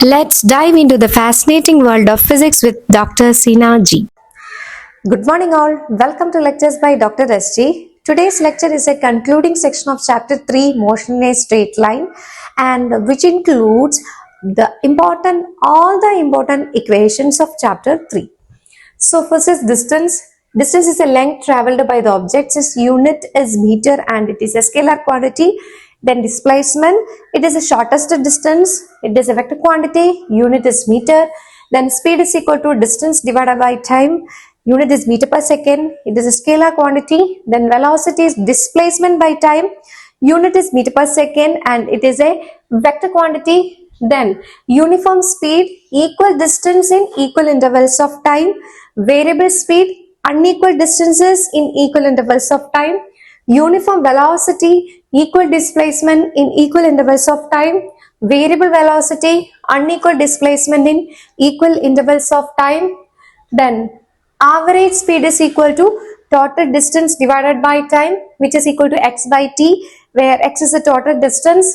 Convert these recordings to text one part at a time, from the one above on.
Let's dive into the fascinating world of physics with Dr. Sina G. Good morning, all. Welcome to Lectures by Dr. SG. Today's lecture is a concluding section of Chapter 3, Motion in a Straight Line, and which includes all the important equations of Chapter 3. So, first is distance. Distance is a length traveled by the object. Its unit is meter and it is a scalar quantity. Then displacement, it is the shortest distance. It is a vector quantity. Unit is meter. Then speed is equal to distance divided by time. Unit is meter per second. It is a scalar quantity. Then velocity is displacement by time. Unit is meter per second and it is a vector quantity. Then uniform speed, equal distance in equal intervals of time. Variable speed, unequal distances in equal intervals of time. Uniform velocity, equal displacement in equal intervals of time. Variable velocity, unequal displacement in equal intervals of time. Then average speed is equal to total distance divided by time, which is equal to x by t, where x is the total distance.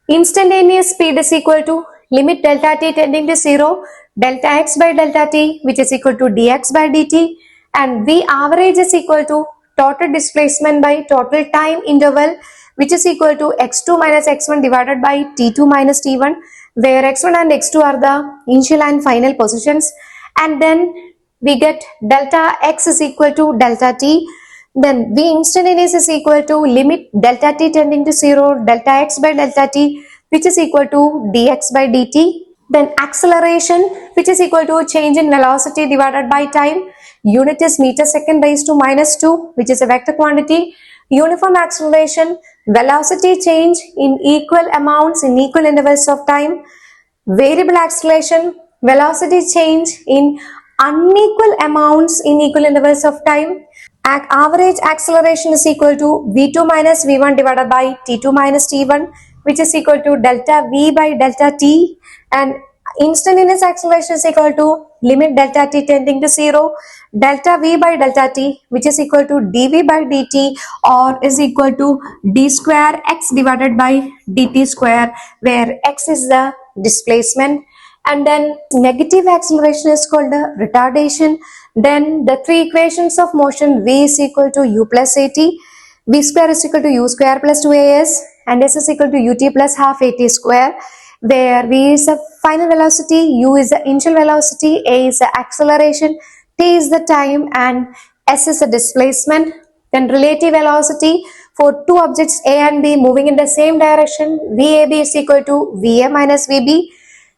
Instantaneous speed is equal to limit delta t tending to 0, delta x by delta t, which is equal to dx by dt, and v average is equal to total displacement by total time interval, which is equal to x2 minus x1 divided by t2 minus t1, where x1 and x2 are the initial and final positions, and then we get delta x is equal to delta t. Then v instantaneous is equal to limit delta t tending to 0, delta x by delta t, which is equal to dx by dt. Then acceleration, which is equal to change in velocity divided by time. Unit is meter second raised to minus 2, which is a vector quantity. Uniform acceleration, velocity change in equal amounts in equal intervals of time. Variable acceleration, velocity change in unequal amounts in equal intervals of time. Average acceleration is equal to v2 minus v1 divided by t2 minus t1, which is equal to delta v by delta t, and instantaneous acceleration is equal to limit delta t tending to 0, delta v by delta t, which is equal to dv by dt, or is equal to d square x divided by dt square, where x is the displacement. And then negative acceleration is called the retardation. Then the three equations of motion, v is equal to u plus at, v square is equal to u square plus 2as, and s is equal to ut plus half at square, where v is the final velocity, u is the initial velocity, a is the acceleration, t is the time, and s is the displacement. Then relative velocity for two objects a and b moving in the same direction, vab is equal to va minus vb,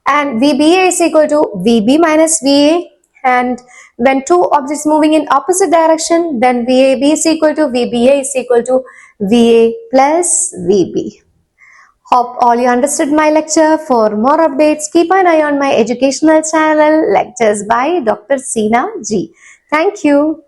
and vba is equal to vb minus va. And when two objects moving in opposite direction, then vab is equal to vba is equal to va plus vb. Hope all you understood my lecture. For more updates, keep an eye on my educational channel, Lectures by Dr. Sina G. Thank you.